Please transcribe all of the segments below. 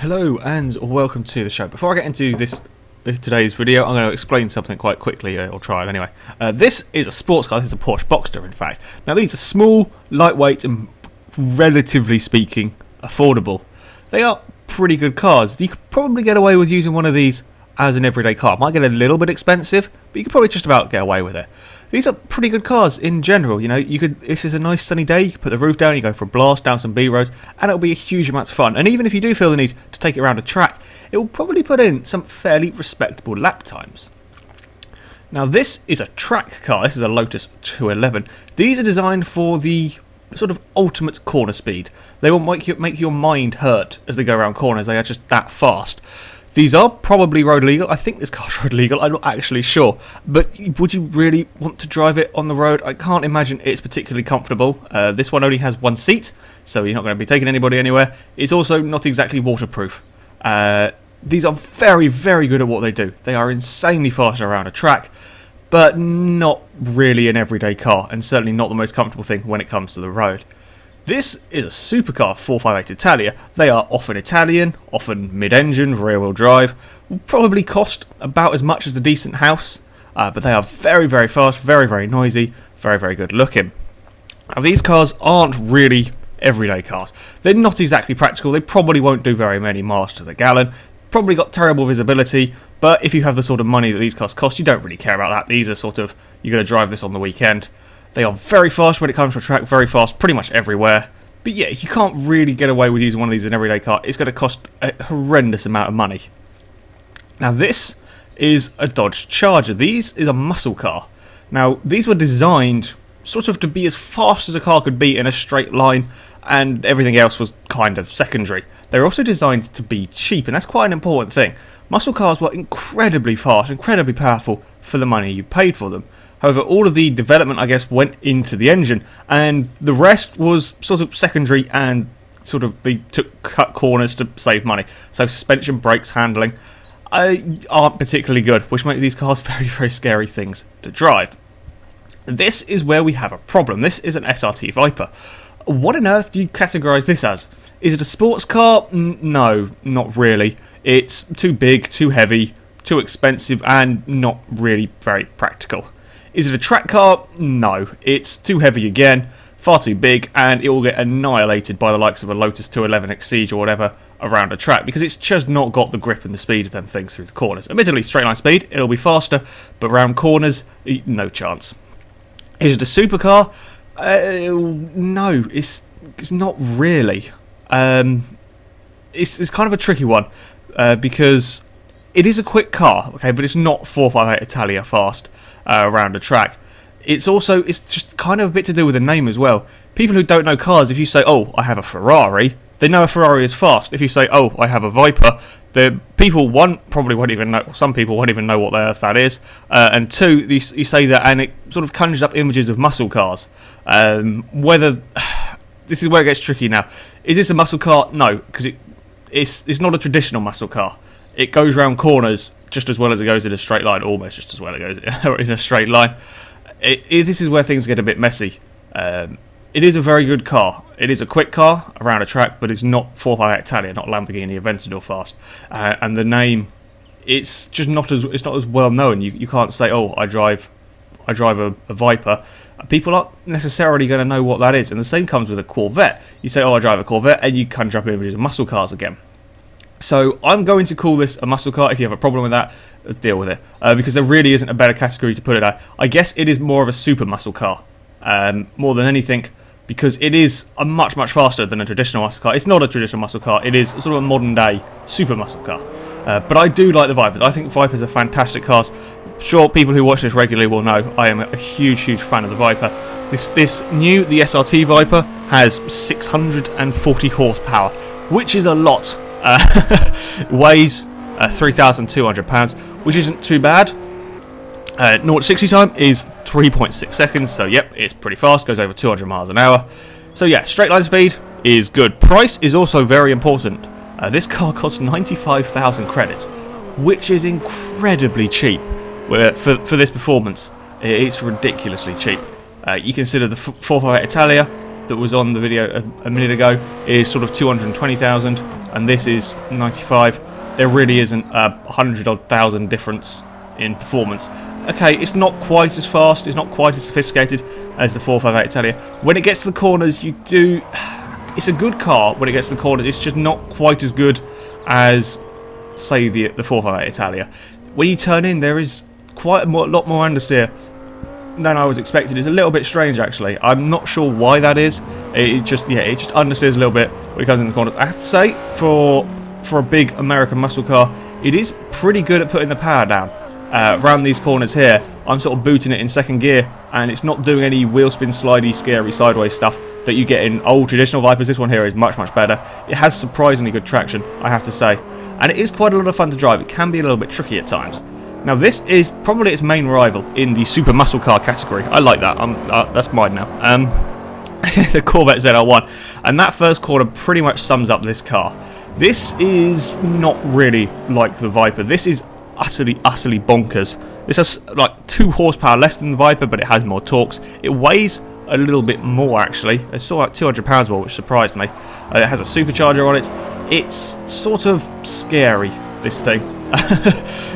Hello and welcome to the show. Before I get into today's video, I'm going to explain something quite quickly, or try it anyway. This is a sports car. This is a Porsche Boxster, in fact. Now these are small, lightweight and relatively speaking affordable. They are pretty good cars. You could probably get away with using one of these as an everyday car. It might get a little bit expensive, but you could probably just about get away with it. These are pretty good cars in general. You know, this is a nice sunny day, you can put the roof down, you go for a blast down some B roads, and it'll be a huge amount of fun. And even if you do feel the need to take it around a track, it will probably put in some fairly respectable lap times. Now this is a track car. This is a Lotus 211. These are designed for the sort of ultimate corner speed. They will make your mind hurt as they go around corners. They are just that fast. These are probably road legal. I think this car's road legal. I'm not actually sure. But would you really want to drive it on the road? I can't imagine it's particularly comfortable. This one only has one seat, so you're not going to be taking anybody anywhere. It's also not exactly waterproof. These are very, very good at what they do. They are insanely fast around a track, but not really an everyday car, and certainly not the most comfortable thing when it comes to the road. This is a supercar 458 Italia. They are often Italian, often mid-engine, rear-wheel drive. Will probably cost about as much as the decent house, but they are very, very fast, very, very noisy, very, very good looking. Now these cars aren't really everyday cars. They're not exactly practical. They probably won't do very many miles to the gallon. Probably got terrible visibility, but if you have the sort of money that these cars cost, you don't really care about that. These are sort of, you're going to drive this on the weekend. They are very fast when it comes to a track, very fast pretty much everywhere. But yeah, you can't really get away with using one of these in an everyday car. It's going to cost a horrendous amount of money. Now this is a Dodge Charger. These is a muscle car. Now these were designed sort of to be as fast as a car could be in a straight line, and everything else was kind of secondary. They're also designed to be cheap, and that's quite an important thing. Muscle cars were incredibly fast, incredibly powerful for the money you paid for them. However, all of the development, I guess, went into the engine, and the rest was sort of secondary, and sort of they cut corners to save money. So suspension, brakes, handling aren't particularly good, which makes these cars very, very scary things to drive. This is where we have a problem. This is an SRT Viper. What on earth do you categorise this as? Is it a sports car? No, not really. It's too big, too heavy, too expensive, and not really very practical. Is it a track car? No. It's too heavy again, far too big, and it will get annihilated by the likes of a Lotus 211 Exige or whatever around a track, because it's just not got the grip and the speed of them things through the corners. Admittedly, straight line speed, it'll be faster, but around corners, no chance. Is it a supercar? No, it's not really. It's kind of a tricky one, because it is a quick car, okay, but it's not 458 Italia fast around a track. It's just kind of a bit to do with the name as well. People who don't know cars, if you say, oh, I have a Ferrari, they know a Ferrari is fast. If you say, oh, I have a Viper, probably won't even know, some people won't even know what the earth that is, and two, you say that and it sort of conjures up images of muscle cars. Whether this is where it gets tricky now. Is this a muscle car? No, because it's not a traditional muscle car. It goes around corners just as well as it goes in a straight line, almost just as well as it goes in a straight line. This is where things get a bit messy. It is a very good car. It is a quick car around a track, but it's not 458 Italia, not Lamborghini Aventador fast. And the name, it's just not as well known. You can't say, oh, I drive a Viper. People aren't necessarily going to know what that is. And the same comes with a Corvette. You say, oh, I drive a Corvette, and you conjure up images of muscle cars again. So I'm going to call this a muscle car. If you have a problem with that, deal with it. Because there really isn't a better category to put it at. I guess it is more of a super muscle car, more than anything, because it is a much, much faster than a traditional muscle car. It's not a traditional muscle car. It is sort of a modern day super muscle car. But I do like the Vipers. I think Vipers are fantastic cars. Sure, people who watch this regularly will know I am a huge, huge fan of the Viper. The SRT Viper has 640 horsepower, which is a lot. Weighs 3,200 pounds, which isn't too bad. 0 to 60 time is 3.6 seconds, so yep, it's pretty fast, goes over 200 miles an hour. So yeah, straight line speed is good. Price is also very important. This car costs 95,000 credits, which is incredibly cheap for this performance. It's ridiculously cheap. You consider the 458 Italia that was on the video a minute ago is sort of 220,000. and this is 95, there really isn't a 100,000 difference in performance. Okay, it's not quite as fast, it's not quite as sophisticated as the 458 Italia. When it gets to the corners, you do... It's a good car when it gets to the corners, it's just not quite as good as, say, the 458 Italia. When you turn in, there is quite a lot more understeer than I was expecting. It's a little bit strange, actually. I'm not sure why that is. It just understeers a little bit when it comes in the corners. I have to say, for a big American muscle car, it is pretty good at putting the power down. Around these corners here, I'm sort of booting it in second gear, and it's not doing any wheel spin, slidey, scary, sideways stuff that you get in old traditional Vipers. This one here is much, much better. It has surprisingly good traction, I have to say, and it is quite a lot of fun to drive. It can be a little bit tricky at times. Now, this is probably its main rival in the super muscle car category. I like that. That's mine now. The Corvette ZR1, and that first corner pretty much sums up this car. This is not really like the Viper. This is utterly bonkers. This has like 2 horsepower less than the Viper, but it has more torques. It weighs a little bit more, actually. It's sort of like 200 pounds more, which surprised me. It has a supercharger on it. It's sort of scary, this thing.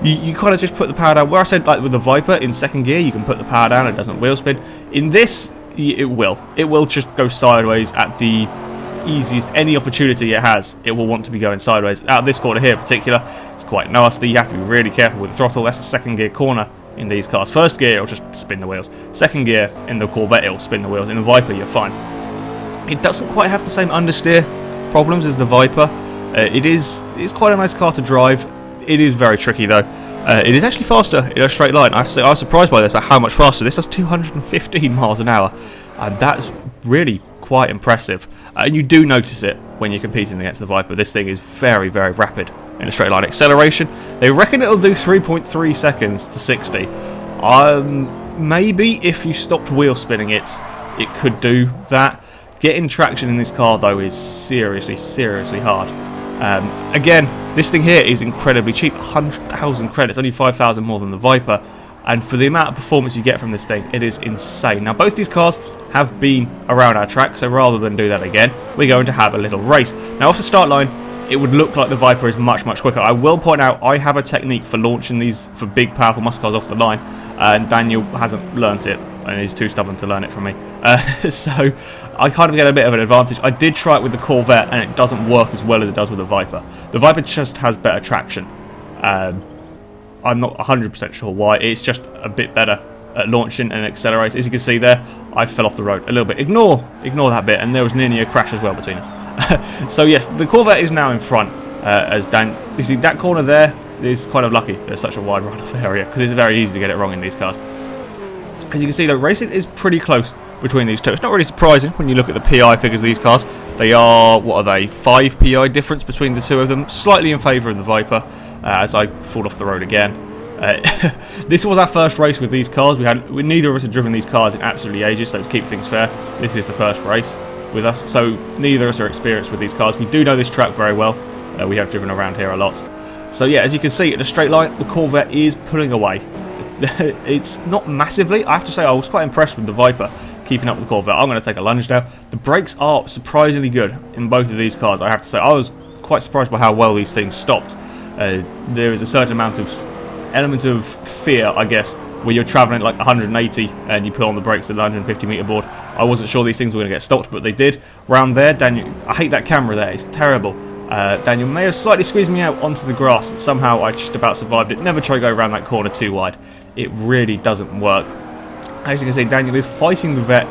you kind of just put the power down. Where I said, like with the Viper in second gear, you can put the power down, it doesn't wheel spin. In this, it will. It will just go sideways at the easiest, any opportunity it has, it will want to be going sideways. Out of this corner here in particular, it's quite nasty. You have to be really careful with the throttle. That's a second gear corner in these cars. First gear, it'll just spin the wheels. Second gear, in the Corvette, it'll spin the wheels. In the Viper, you're fine. It doesn't quite have the same understeer problems as the Viper. It's quite a nice car to drive. It is very tricky though. It is actually faster in a straight line. I have to say, I was surprised by this, about how much faster. This does 215 miles an hour, and that's really quite impressive. And you do notice it when you're competing against the Viper. This thing is very rapid in a straight line. Acceleration, they reckon it'll do 3.3 seconds to 60. Maybe if you stopped wheel spinning it, it could do that. Getting traction in this car though is seriously hard. Again, this thing here is incredibly cheap. 100,000 credits, only 5,000 more than the Viper. And for the amount of performance you get from this thing, it is insane. Now, both these cars have been around our track, so rather than do that again, we're going to have a little race. Now, off the start line, it would look like the Viper is much quicker. I will point out, I have a technique for launching these, for big, powerful muscle cars off the line, and Daniel hasn't learnt it, and he's too stubborn to learn it from me. So, I kind of get a bit of an advantage. I did try it with the Corvette, and it doesn't work as well as it does with the Viper. The Viper just has better traction. I'm not 100% sure why. It's just a bit better at launching and accelerates. As you can see there, I fell off the road a little bit. Ignore that bit, and there was nearly a crash as well between us. So yes, the Corvette is now in front. As Dan, you see that corner there is kind of lucky. There's such a wide runoff area because it's very easy to get it wrong in these cars. As you can see, the racing is pretty close between these two. It's not really surprising when you look at the PI figures of these cars. They are, what are they, 5 PI difference between the two of them, slightly in favour of the Viper. As I fall off the road again. This was our first race with these cars. Neither of us had driven these cars in absolutely ages, so to keep things fair, this is the first race with us. So neither of us are experienced with these cars. We do know this track very well. We have driven around here a lot. So yeah, as you can see, in a straight line, the Corvette is pulling away. It's not massively. I have to say, I was quite impressed with the Viper keeping up with the Corvette. I'm going to take a lunge now. The brakes are surprisingly good in both of these cars. I have to say, I was quite surprised by how well these things stopped. There is a certain element of fear, I guess, where you're travelling like 180 and you put on the brakes at the 150 metre board. I wasn't sure these things were going to get stopped, but they did. Round there, Daniel, I hate that camera there, it's terrible. Daniel may have slightly squeezed me out onto the grass, and somehow I just about survived it. Never try to go around that corner too wide. It really doesn't work. As you can see, Daniel is fighting the vet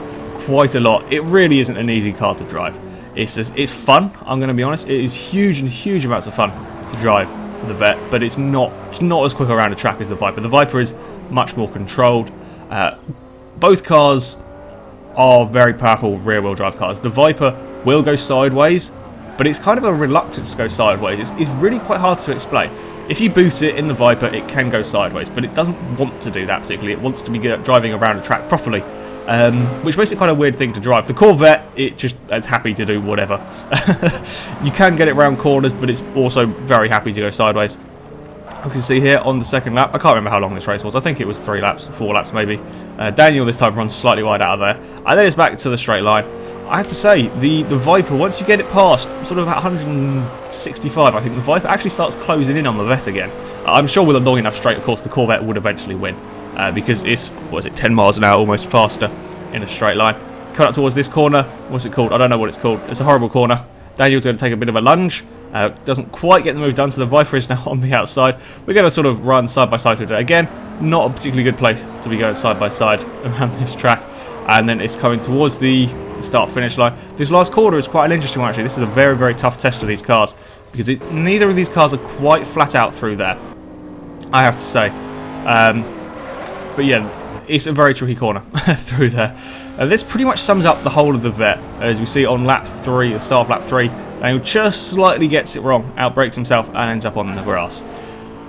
quite a lot. It really isn't an easy car to drive. It's fun, I'm going to be honest. It is huge amounts of fun to drive the vet, but it's not as quick around the track as the Viper. The Viper is much more controlled. Both cars are very powerful rear-wheel drive cars. The Viper will go sideways, but it's kind of a reluctance to go sideways. It's really quite hard to explain. If you boot it in the Viper, it can go sideways, but it doesn't want to do that particularly. It wants to be driving around the track properly, which makes it quite a weird thing to drive. The Corvette, it just is happy to do whatever. You can get it around corners, but it's also very happy to go sideways. You can see here on the second lap, I can't remember how long this race was. I think it was 3 laps, 4 laps maybe. Daniel this time runs slightly wide out of there. And then it's back to the straight line. I have to say, the Viper, once you get it past sort of about 165, I think the Viper actually starts closing in on the Vet again. I'm sure with a long enough straight, of course, the Corvette would eventually win. Because it's, what is it, 10 miles an hour, almost faster in a straight line. Cut up towards this corner. What's it called? I don't know what it's called. It's a horrible corner. Daniel's going to take a bit of a lunge. Doesn't quite get the move done, so the Viper is now on the outside. We're going to sort of run side by side with it. Again, not a particularly good place to be going side by side around this track. And then it's coming towards the start-finish line. This last corner is quite an interesting one, actually. This is a very, very tough test of these cars, because neither of these cars are quite flat out through there, I have to say. But yeah, it's a very tricky corner through there. This pretty much sums up the whole of the Vet. As we see on lap 3, the start of lap 3, Daniel just slightly gets it wrong, outbrakes himself and ends up on the grass.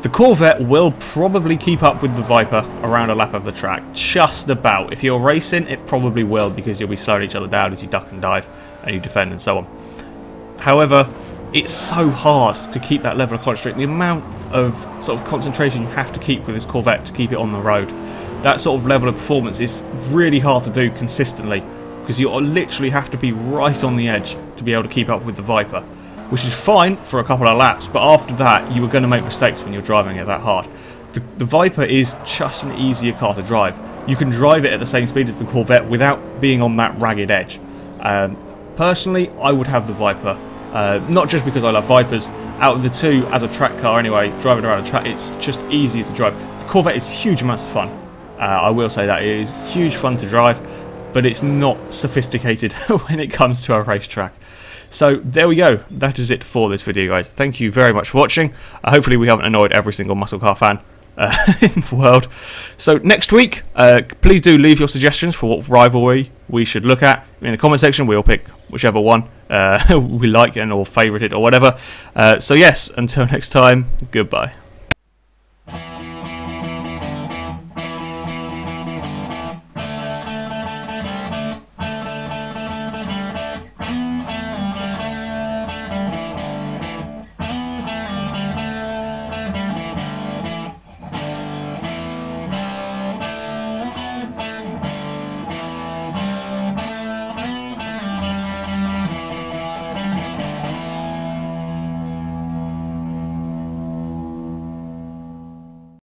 The Corvette will probably keep up with the Viper around a lap of the track, just about. If you're racing, it probably will, because you'll be slowing each other down as you duck and dive and you defend and so on. However, it's so hard to keep that level of concentration. The amount of sort of concentration you have to keep with this Corvette to keep it on the road. That sort of level of performance is really hard to do consistently, because you literally have to be right on the edge to be able to keep up with the Viper, which is fine for a couple of laps, but after that you are going to make mistakes when you're driving it that hard. The Viper is just an easier car to drive. You can drive it at the same speed as the Corvette without being on that ragged edge. Personally, I would have the Viper, not just because I love Vipers. Out of the two, as a track car anyway, driving around a track, it's just easier to drive. The Corvette is huge amounts of fun. I will say that it is huge fun to drive, but it's not sophisticated when it comes to a racetrack. So there we go. That is it for this video, guys. Thank you very much for watching. Hopefully we haven't annoyed every single muscle car fan in the world. So next week, please do leave your suggestions for what rivalry we should look at in the comment section. We'll pick whichever one we like and or favourite it or whatever. So yes, until next time, goodbye.